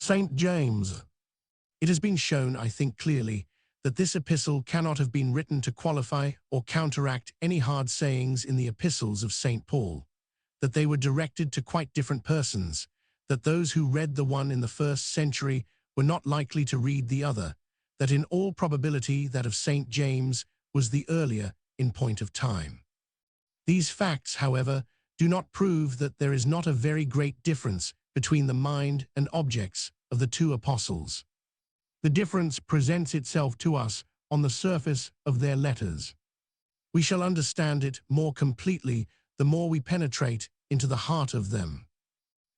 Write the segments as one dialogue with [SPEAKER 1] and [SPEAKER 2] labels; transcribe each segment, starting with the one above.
[SPEAKER 1] St. James. It has been shown, I think clearly, that this epistle cannot have been written to qualify or counteract any hard sayings in the epistles of St. Paul, that they were directed to quite different persons, that those who read the one in the first century were not likely to read the other, that in all probability that of St. James was the earlier in point of time. These facts, however, do not prove that there is not a very great difference between the mind and objects of the two apostles. The difference presents itself to us on the surface of their letters. We shall understand it more completely the more we penetrate into the heart of them.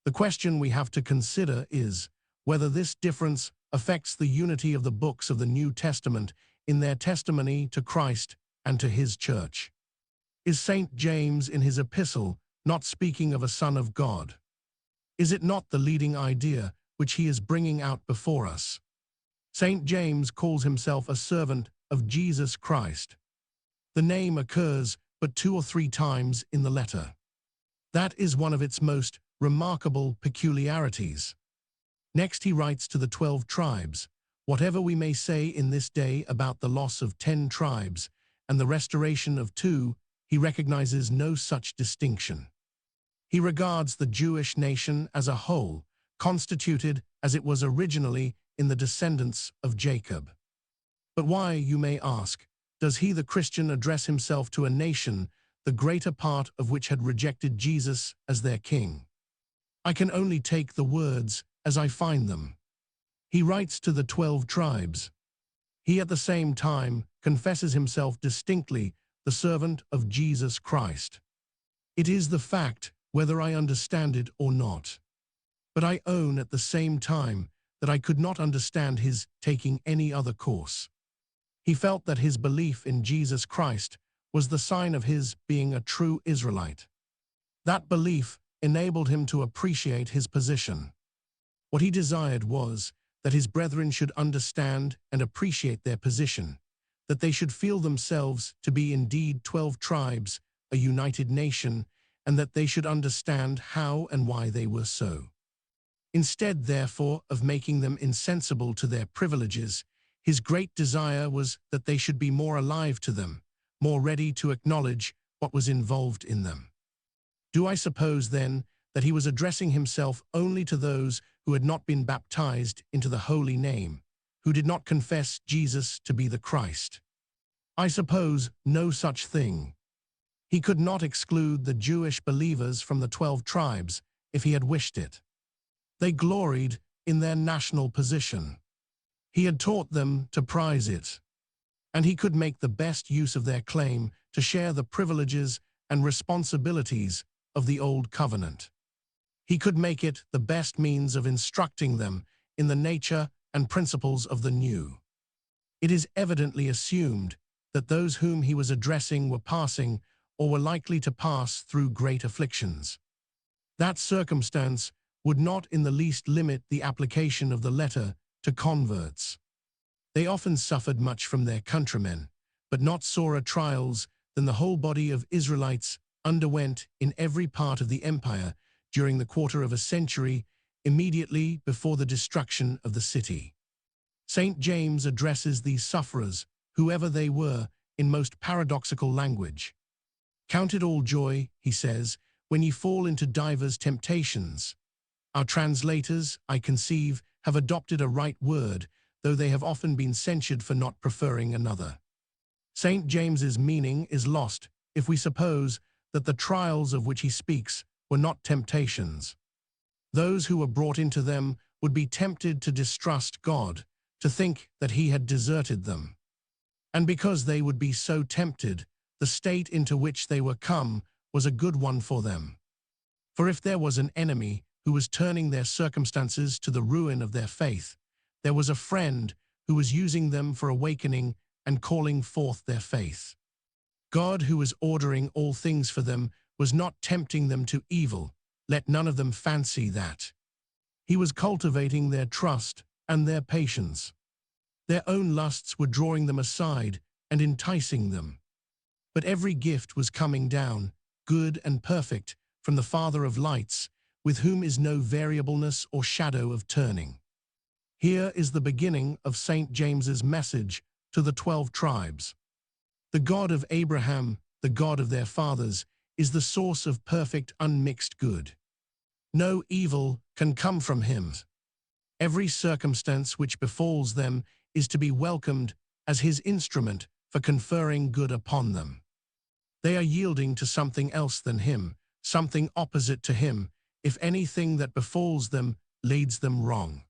[SPEAKER 1] The question we have to consider is whether this difference affects the unity of the books of the New Testament in their testimony to Christ and to his church. Is St. James in his epistle not speaking of a Son of God? Is it not the leading idea which he is bringing out before us? St. James calls himself a servant of Jesus Christ. The name occurs but 2 or 3 times in the letter. That is one of its most remarkable peculiarities. Next he writes to the 12 tribes. Whatever we may say in this day about the loss of 10 tribes and the restoration of 2, he recognizes no such distinction. He regards the Jewish nation as a whole, constituted as it was originally in the descendants of Jacob. But why, you may ask, does he, the Christian, address himself to a nation, the greater part of which had rejected Jesus as their king? I can only take the words as I find them. He writes to the 12 tribes. He at the same time confesses himself distinctly the servant of Jesus Christ. It is the fact, whether I understand it or not. But I own at the same time that I could not understand his taking any other course. He felt that his belief in Jesus Christ was the sign of his being a true Israelite. That belief enabled him to appreciate his position. What he desired was that his brethren should understand and appreciate their position, that they should feel themselves to be indeed 12 tribes, a united nation, and that they should understand how and why they were so. Instead, therefore, of making them insensible to their privileges, his great desire was that they should be more alive to them, more ready to acknowledge what was involved in them. Do I suppose, then, that he was addressing himself only to those who had not been baptized into the holy name, who did not confess Jesus to be the Christ? I suppose no such thing. He could not exclude the Jewish believers from the 12 tribes if he had wished it. They gloried in their national position. He had taught them to prize it, and he could make the best use of their claim to share the privileges and responsibilities of the Old Covenant. He could make it the best means of instructing them in the nature and principles of the New. It is evidently assumed that those whom he was addressing were passing or were likely to pass through great afflictions. That circumstance would not in the least limit the application of the letter to converts. They often suffered much from their countrymen, but not sorer trials than the whole body of Israelites underwent in every part of the empire during the quarter of a century immediately before the destruction of the city. St. James addresses these sufferers, whoever they were, in most paradoxical language. Count it all joy, he says, when ye fall into divers temptations. Our translators, I conceive, have adopted a right word, though they have often been censured for not preferring another. St. James's meaning is lost if we suppose that the trials of which he speaks were not temptations. Those who were brought into them would be tempted to distrust God, to think that he had deserted them. And because they would be so tempted, the state into which they were come was a good one for them. For if there was an enemy who was turning their circumstances to the ruin of their faith, there was a friend who was using them for awakening and calling forth their faith. God, who was ordering all things for them, was not tempting them to evil. Let none of them fancy that. He was cultivating their trust and their patience. Their own lusts were drawing them aside and enticing them. But every gift was coming down, good and perfect, from the Father of lights, with whom is no variableness or shadow of turning. Here is the beginning of St. James's message to the 12 tribes. The God of Abraham, the God of their fathers, is the source of perfect unmixed good. No evil can come from him. Every circumstance which befalls them is to be welcomed as his instrument for conferring good upon them. They are yielding to something else than him, something opposite to him, if anything that befalls them leads them wrong.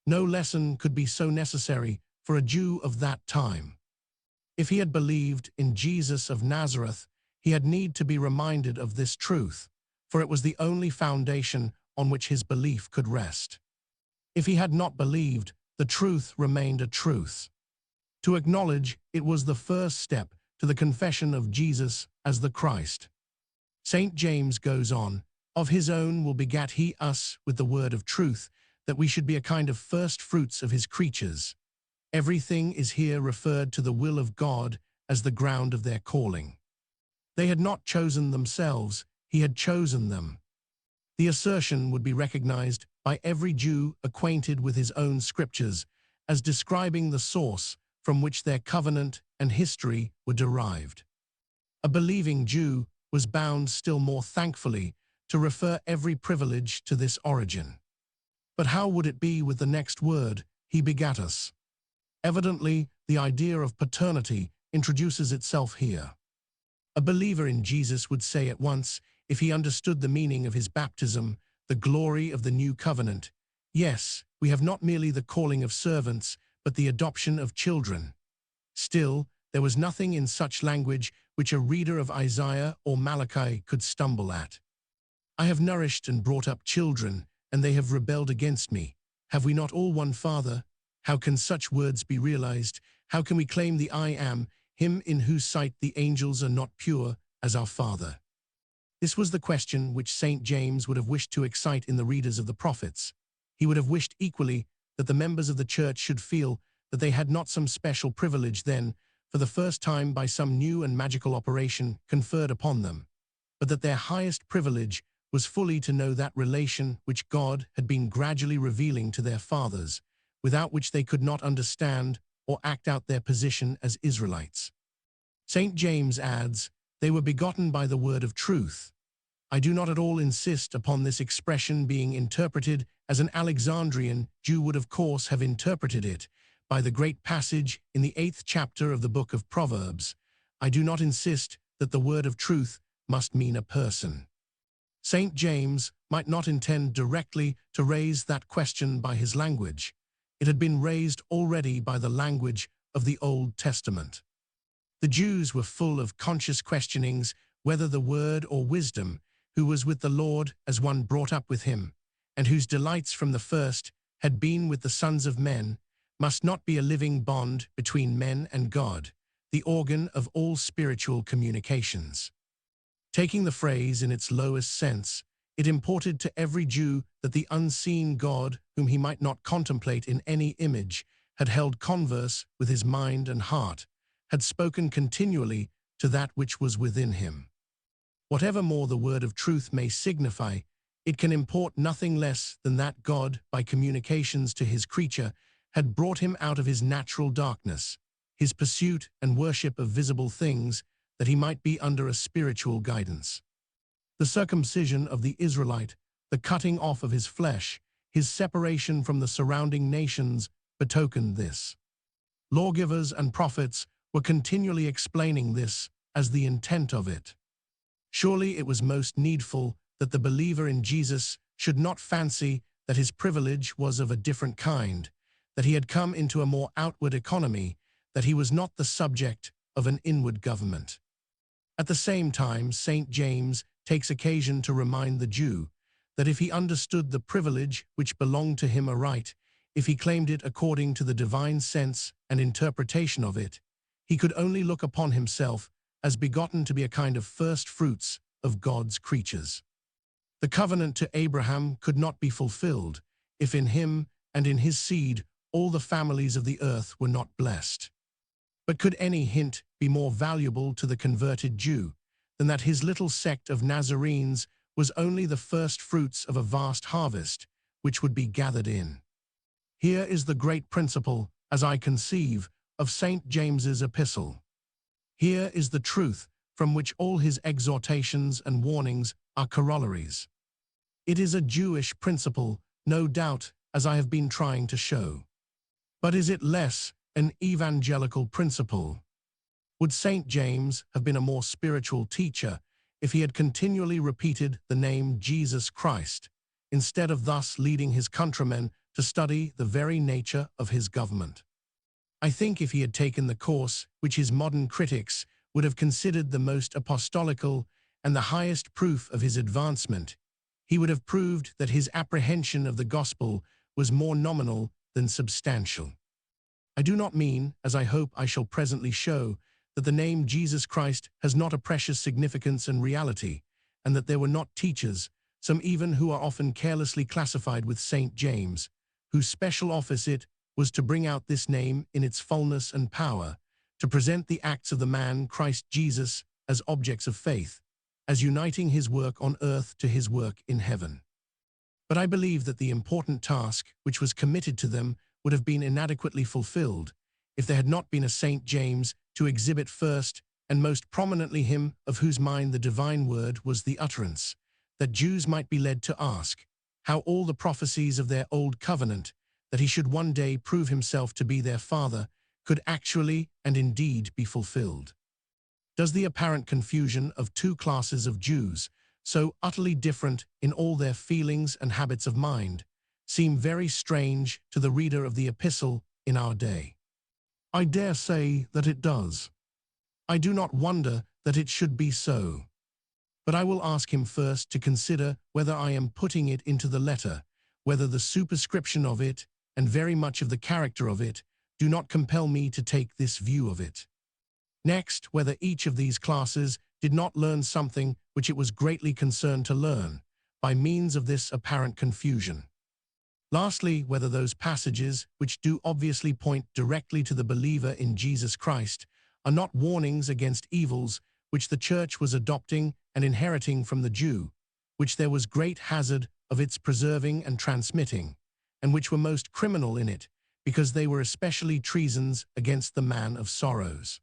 [SPEAKER 1] No lesson could be so necessary for a Jew of that time. If he had believed in Jesus of Nazareth, he had need to be reminded of this truth, for it was the only foundation on which his belief could rest. If he had not believed, the truth remained a truth. To acknowledge it was the first step to the confession of Jesus as the Christ. St. James goes on, "Of his own will begat he us with the word of truth, that we should be a kind of first fruits of his creatures." Everything is here referred to the will of God as the ground of their calling. They had not chosen themselves, he had chosen them. The assertion would be recognized by every Jew acquainted with his own scriptures as describing the source from which their covenant and history were derived. A believing Jew was bound still more thankfully to refer every privilege to this origin. But how would it be with the next word, "He begat us"? Evidently, the idea of paternity introduces itself here. A believer in Jesus would say at once, if he understood the meaning of his baptism, the glory of the new covenant, "Yes, we have not merely the calling of servants, but the adoption of children." Still, there was nothing in such language which a reader of Isaiah or Malachi could stumble at. "I have nourished and brought up children, and they have rebelled against me. Have we not all one Father?" How can such words be realized? How can we claim the I Am, him in whose sight the angels are not pure, as our Father? This was the question which St. James would have wished to excite in the readers of the prophets. He would have wished equally that the members of the church should feel that they had not some special privilege then, for the first time by some new and magical operation conferred upon them, but that their highest privilege was fully to know that relation which God had been gradually revealing to their fathers, without which they could not understand or act out their position as Israelites. St. James adds, "They were begotten by the word of truth." I do not at all insist upon this expression being interpreted as an Alexandrian Jew would of course have interpreted it, by the great passage in the 8th chapter of the book of Proverbs. I do not insist that the word of truth must mean a person. St. James might not intend directly to raise that question by his language. It had been raised already by the language of the Old Testament. The Jews were full of conscious questionings whether the word or wisdom, who was with the Lord as one brought up with him, and whose delights from the first had been with the sons of men, must not be a living bond between men and God, the organ of all spiritual communications. Taking the phrase in its lowest sense, it imported to every Jew that the unseen God, whom he might not contemplate in any image, had held converse with his mind and heart, had spoken continually to that which was within him. Whatever more the word of truth may signify, it can import nothing less than that God, by communications to his creature, had brought him out of his natural darkness, his pursuit and worship of visible things, that he might be under a spiritual guidance. The circumcision of the Israelite, the cutting off of his flesh, his separation from the surrounding nations betokened this. Lawgivers and prophets were continually explaining this as the intent of it. Surely it was most needful that the believer in Jesus should not fancy that his privilege was of a different kind, that he had come into a more outward economy, that he was not the subject of an inward government. At the same time, St. James takes occasion to remind the Jew that if he understood the privilege which belonged to him aright, if he claimed it according to the divine sense and interpretation of it, he could only look upon himself as begotten to be a kind of first fruits of God's creatures. The covenant to Abraham could not be fulfilled if in him and in his seed all the families of the earth were not blessed. But could any hint be more valuable to the converted Jew than that his little sect of Nazarenes was only the first fruits of a vast harvest which would be gathered in? Here is the great principle, as I conceive, of St. James's epistle. Here is the truth from which all his exhortations and warnings are corollaries. It is a Jewish principle, no doubt, as I have been trying to show. But is it less an evangelical principle? Would St. James have been a more spiritual teacher if he had continually repeated the name Jesus Christ, instead of thus leading his countrymen to study the very nature of his government? I think if he had taken the course which his modern critics would have considered the most apostolical and the highest proof of his advancement, he would have proved that his apprehension of the gospel was more nominal than substantial. I do not mean, as I hope I shall presently show, that the name Jesus Christ has not a precious significance and reality, and that there were not teachers, some even who are often carelessly classified with St. James, whose special office it was to bring out this name in its fullness and power, to present the acts of the man Christ Jesus as objects of faith, as uniting his work on earth to his work in heaven. But I believe that the important task which was committed to them would have been inadequately fulfilled if there had not been a St. James to exhibit first and most prominently him of whose mind the divine word was the utterance, that Jews might be led to ask how all the prophecies of their old covenant, that he should one day prove himself to be their father, could actually and indeed be fulfilled. Does the apparent confusion of two classes of Jews, so utterly different in all their feelings and habits of mind, seem very strange to the reader of the epistle in our day? I dare say that it does. I do not wonder that it should be so. But I will ask him first to consider whether I am putting it into the letter, whether the superscription of it, and very much of the character of it, do not compel me to take this view of it. Next, whether each of these classes did not learn something which it was greatly concerned to learn, by means of this apparent confusion. Lastly, whether those passages which do obviously point directly to the believer in Jesus Christ are not warnings against evils which the Church was adopting and inheriting from the Jew, which there was great hazard of its preserving and transmitting, and which were most criminal in it, because they were especially treasons against the man of sorrows.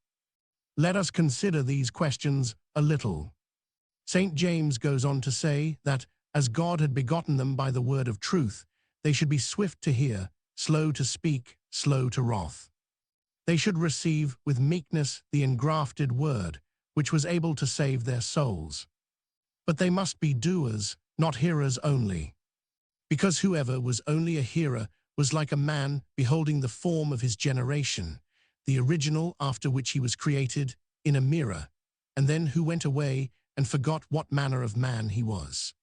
[SPEAKER 1] Let us consider these questions a little. St. James goes on to say that, as God had begotten them by the word of truth, they should be swift to hear, slow to speak, slow to wrath. They should receive with meekness the engrafted word, which was able to save their souls. But they must be doers, not hearers only. Because whoever was only a hearer was like a man beholding the form of his generation, the original after which he was created, in a mirror, and then who went away and forgot what manner of man he was.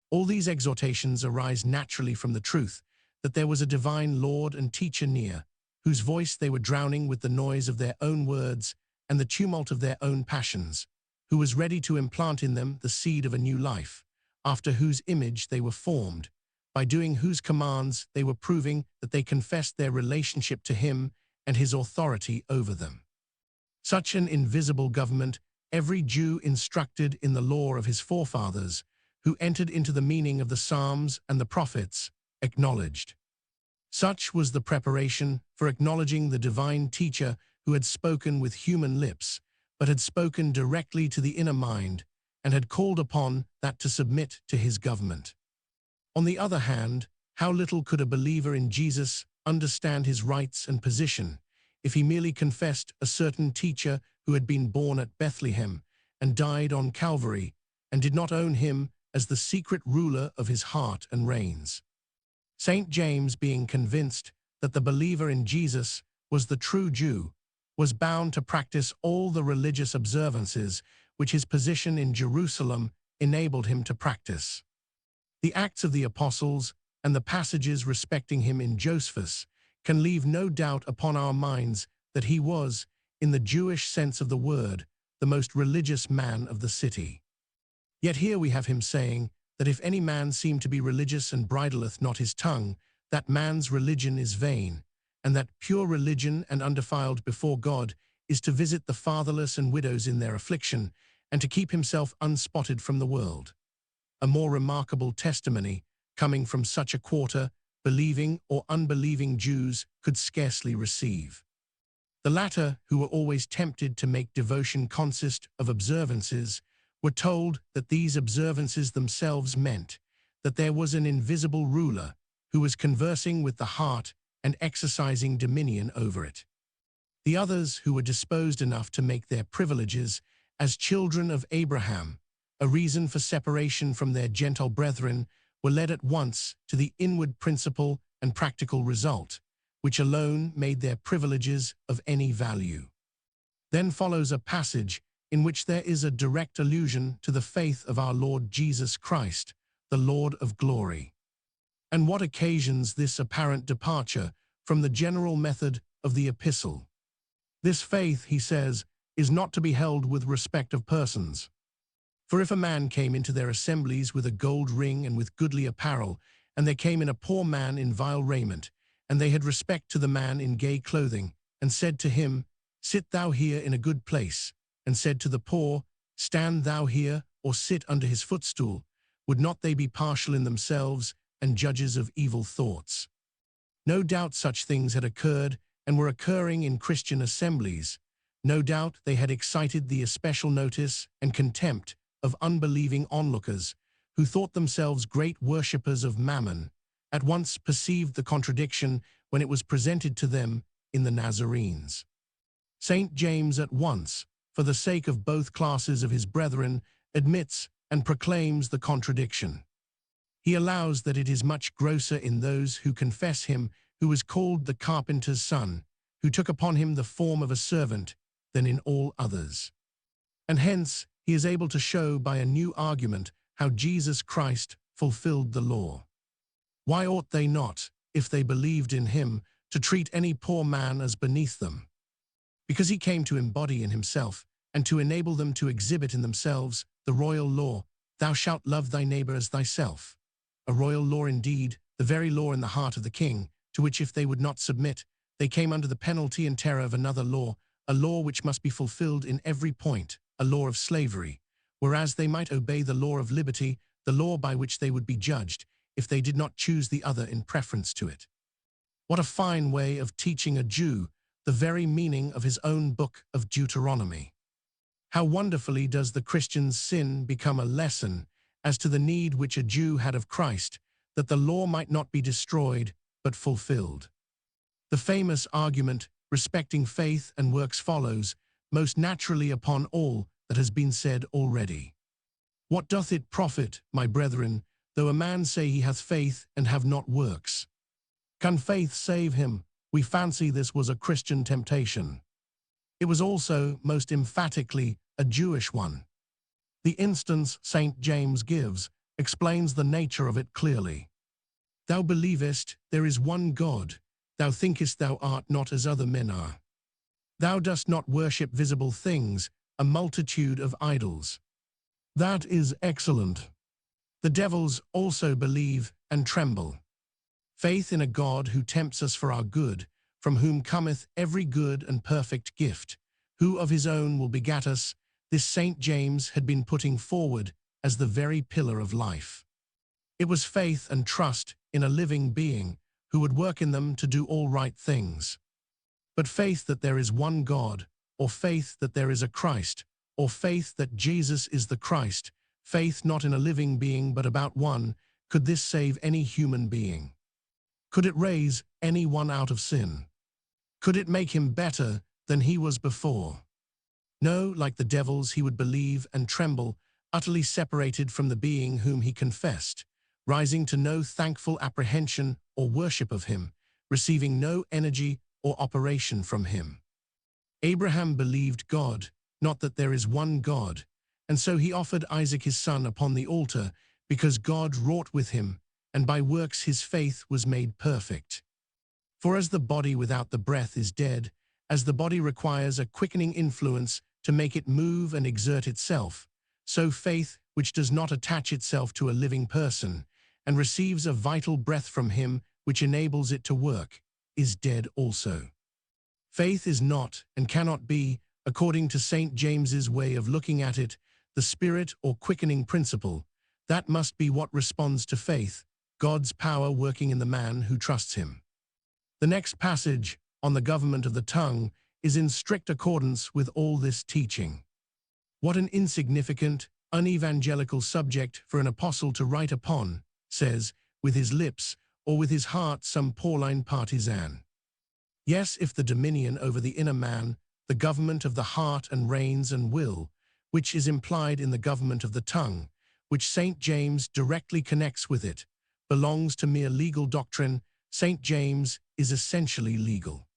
[SPEAKER 1] All these exhortations arise naturally from the truth that there was a divine Lord and teacher near, whose voice they were drowning with the noise of their own words and the tumult of their own passions, who was ready to implant in them the seed of a new life, after whose image they were formed, by doing whose commands they were proving that they confessed their relationship to him and his authority over them. Such an invisible government every Jew instructed in the law of his forefathers, who entered into the meaning of the Psalms and the prophets, acknowledged. Such was the preparation for acknowledging the divine teacher who had spoken with human lips, but had spoken directly to the inner mind, and had called upon that to submit to his government. On the other hand, how little could a believer in Jesus understand his rights and position, if he merely confessed a certain teacher who had been born at Bethlehem and died on Calvary, and did not own him as the secret ruler of his heart and reigns. St. James, being convinced that the believer in Jesus was the true Jew, was bound to practice all the religious observances which his position in Jerusalem enabled him to practice. The Acts of the Apostles and the passages respecting him in Josephus can leave no doubt upon our minds that he was, in the Jewish sense of the word, the most religious man of the city. Yet here we have him saying that if any man seem to be religious and bridleth not his tongue, that man's religion is vain, and that pure religion and undefiled before God is to visit the fatherless and widows in their affliction, and to keep himself unspotted from the world. A more remarkable testimony, coming from such a quarter, believing or unbelieving Jews could scarcely receive. The latter, who were always tempted to make devotion consist of observances, were told that these observances themselves meant that there was an invisible ruler who was conversing with the heart and exercising dominion over it. The others, who were disposed enough to make their privileges as children of Abraham a reason for separation from their Gentile brethren, were led at once to the inward principle and practical result, which alone made their privileges of any value. Then follows a passage in which there is a direct allusion to the faith of our Lord Jesus Christ, the Lord of glory. And what occasions this apparent departure from the general method of the epistle? This faith, he says, is not to be held with respect of persons. For if a man came into their assemblies with a gold ring and with goodly apparel, and there came in a poor man in vile raiment, and they had respect to the man in gay clothing, and said to him, Sit thou here in a good place, and said to the poor, Stand thou here, or sit under his footstool, would not they be partial in themselves, and judges of evil thoughts? No doubt such things had occurred, and were occurring in Christian assemblies. No doubt they had excited the especial notice and contempt of unbelieving onlookers, who thought themselves great worshippers of Mammon, at once perceived the contradiction when it was presented to them in the Nazarenes. St. James at once, for the sake of both classes of his brethren, admits and proclaims the contradiction. He allows that it is much grosser in those who confess him who is called the carpenter's son, who took upon him the form of a servant, than in all others. And hence he is able to show by a new argument how Jesus Christ fulfilled the law. Why ought they not, if they believed in him, to treat any poor man as beneath them? Because he came to embody in himself, and to enable them to exhibit in themselves, the royal law, Thou shalt love thy neighbor as thyself. A royal law indeed, the very law in the heart of the king, to which if they would not submit, they came under the penalty and terror of another law, a law which must be fulfilled in every point, a law of slavery, whereas they might obey the law of liberty, the law by which they would be judged, if they did not choose the other in preference to it. What a fine way of teaching a Jew the very meaning of his own book of Deuteronomy. How wonderfully does the Christian's sin become a lesson as to the need which a Jew had of Christ, that the law might not be destroyed, but fulfilled. The famous argument respecting faith and works follows, most naturally upon all that has been said already. What doth it profit, my brethren, though a man say he hath faith and have not works? Can faith save him? We fancy this was a Christian temptation. It was also, most emphatically, a Jewish one. The instance St. James gives explains the nature of it clearly. Thou believest there is one God, thou thinkest thou art not as other men are. Thou dost not worship visible things, a multitude of idols. That is excellent. The devils also believe and tremble. Faith in a God who tempts us for our good, from whom cometh every good and perfect gift, who of his own will begat us, this St. James had been putting forward as the very pillar of life. It was faith and trust in a living being who would work in them to do all right things. But faith that there is one God, or faith that there is a Christ, or faith that Jesus is the Christ, faith not in a living being but about one, could this save any human being? Could it raise any one out of sin? Could it make him better than he was before? No, like the devils he would believe and tremble, utterly separated from the being whom he confessed, rising to no thankful apprehension or worship of him, receiving no energy or operation from him. Abraham believed God, not that there is one God, and so he offered Isaac his son upon the altar, because God wrought with him, and by works his faith was made perfect. For as the body without the breath is dead, as the body requires a quickening influence to make it move and exert itself, so faith, which does not attach itself to a living person, and receives a vital breath from him which enables it to work, is dead also. Faith is not, and cannot be, according to St. James's way of looking at it, the spirit or quickening principle. That must be what responds to faith, God's power working in the man who trusts him. The next passage, on the government of the tongue, is in strict accordance with all this teaching. What an insignificant, unevangelical subject for an apostle to write upon, says, with his lips, or with his heart some Pauline partisan. Yes, if the dominion over the inner man, the government of the heart and reins and will, which is implied in the government of the tongue, which St. James directly connects with it, belongs to mere legal doctrine, St. James is essentially legal.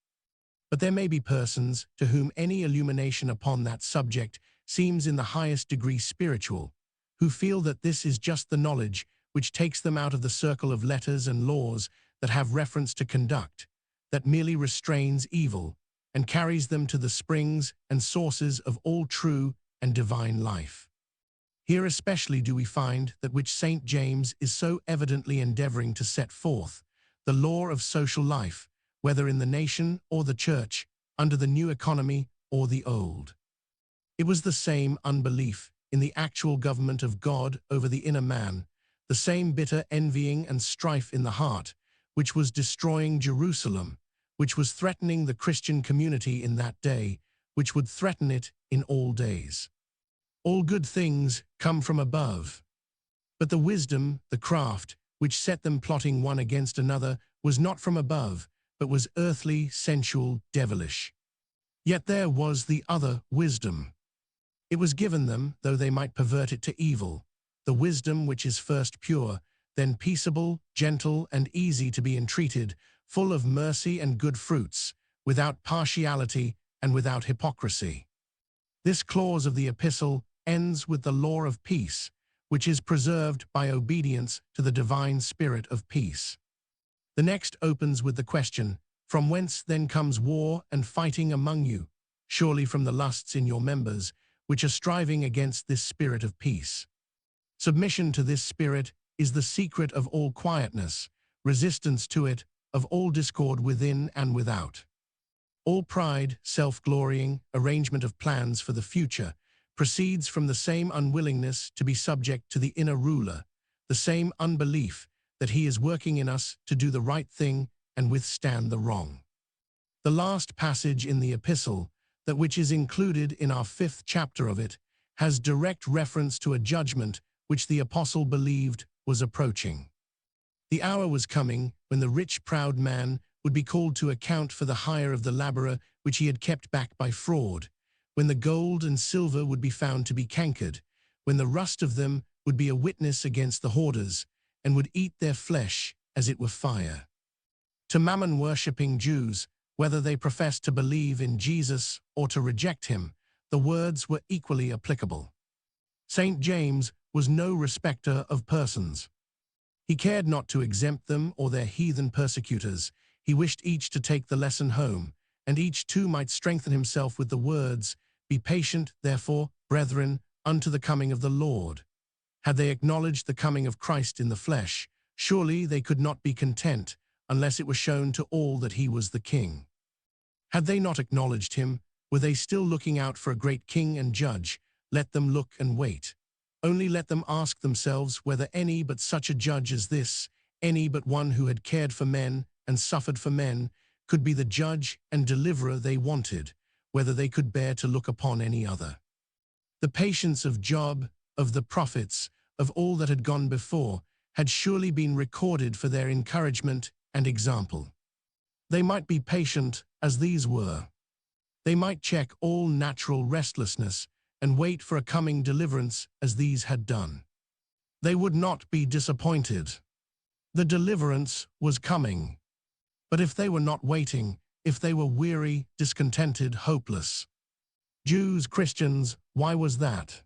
[SPEAKER 1] But there may be persons to whom any illumination upon that subject seems in the highest degree spiritual, who feel that this is just the knowledge which takes them out of the circle of letters and laws that have reference to conduct, that merely restrains evil, and carries them to the springs and sources of all true and divine life. Here especially do we find that which St. James is so evidently endeavoring to set forth, the law of social life, whether in the nation or the church, under the new economy or the old. It was the same unbelief in the actual government of God over the inner man, the same bitter envying and strife in the heart, which was destroying Jerusalem, which was threatening the Christian community in that day, which would threaten it in all days. All good things come from above. But the wisdom, the craft, which set them plotting one against another, was not from above, but was earthly, sensual, devilish. Yet there was the other wisdom. It was given them, though they might pervert it to evil, the wisdom which is first pure, then peaceable, gentle, and easy to be entreated, full of mercy and good fruits, without partiality and without hypocrisy. This clause of the epistle ends with the law of peace, which is preserved by obedience to the divine spirit of peace. The next opens with the question, "From whence then comes war and fighting among you? Surely from the lusts in your members, which are striving against this spirit of peace." Submission to this spirit is the secret of all quietness, resistance to it, of all discord within and without. All pride, self-glorying, arrangement of plans for the future, proceeds from the same unwillingness to be subject to the inner ruler, the same unbelief that he is working in us to do the right thing and withstand the wrong. The last passage in the epistle, that which is included in our 5th chapter of it, has direct reference to a judgment which the apostle believed was approaching. The hour was coming when the rich, proud man would be called to account for the hire of the laborer which he had kept back by fraud, when the gold and silver would be found to be cankered, when the rust of them would be a witness against the hoarders, and would eat their flesh as it were fire. To mammon-worshipping Jews, whether they professed to believe in Jesus or to reject him, the words were equally applicable. St. James was no respecter of persons. He cared not to exempt them or their heathen persecutors. He wished each to take the lesson home, and each too might strengthen himself with the words, "Be patient, therefore, brethren, unto the coming of the Lord." Had they acknowledged the coming of Christ in the flesh, surely they could not be content unless it were shown to all that he was the King. Had they not acknowledged him, were they still looking out for a great king and judge? Let them look and wait. Only let them ask themselves whether any but such a judge as this, any but one who had cared for men and suffered for men, could be the judge and deliverer they wanted, whether they could bear to look upon any other. The patience of Job, of the prophets, of all that had gone before, had surely been recorded for their encouragement and example. They might be patient as these were. They might check all natural restlessness and wait for a coming deliverance as these had done. They would not be disappointed. The deliverance was coming. But if they were not waiting, if they were weary, discontented, hopeless, Jews, Christians, why was that?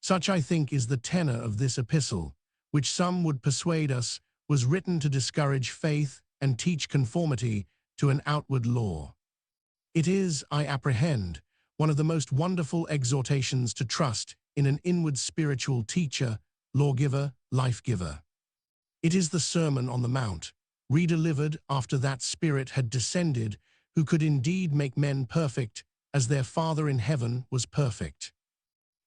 [SPEAKER 1] Such, I think, is the tenor of this epistle, which some would persuade us was written to discourage faith and teach conformity to an outward law. It is, I apprehend, one of the most wonderful exhortations to trust in an inward spiritual teacher, lawgiver, life-giver. It is the Sermon on the Mount, redelivered after that Spirit had descended, who could indeed make men perfect, as their Father in heaven was perfect.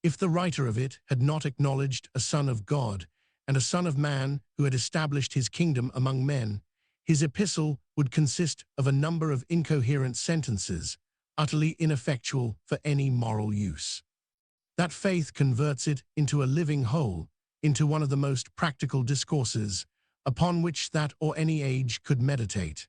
[SPEAKER 1] If the writer of it had not acknowledged a Son of God, and a Son of Man who had established his kingdom among men, his epistle would consist of a number of incoherent sentences, utterly ineffectual for any moral use. That faith converts it into a living whole, into one of the most practical discourses, upon which that or any age could meditate.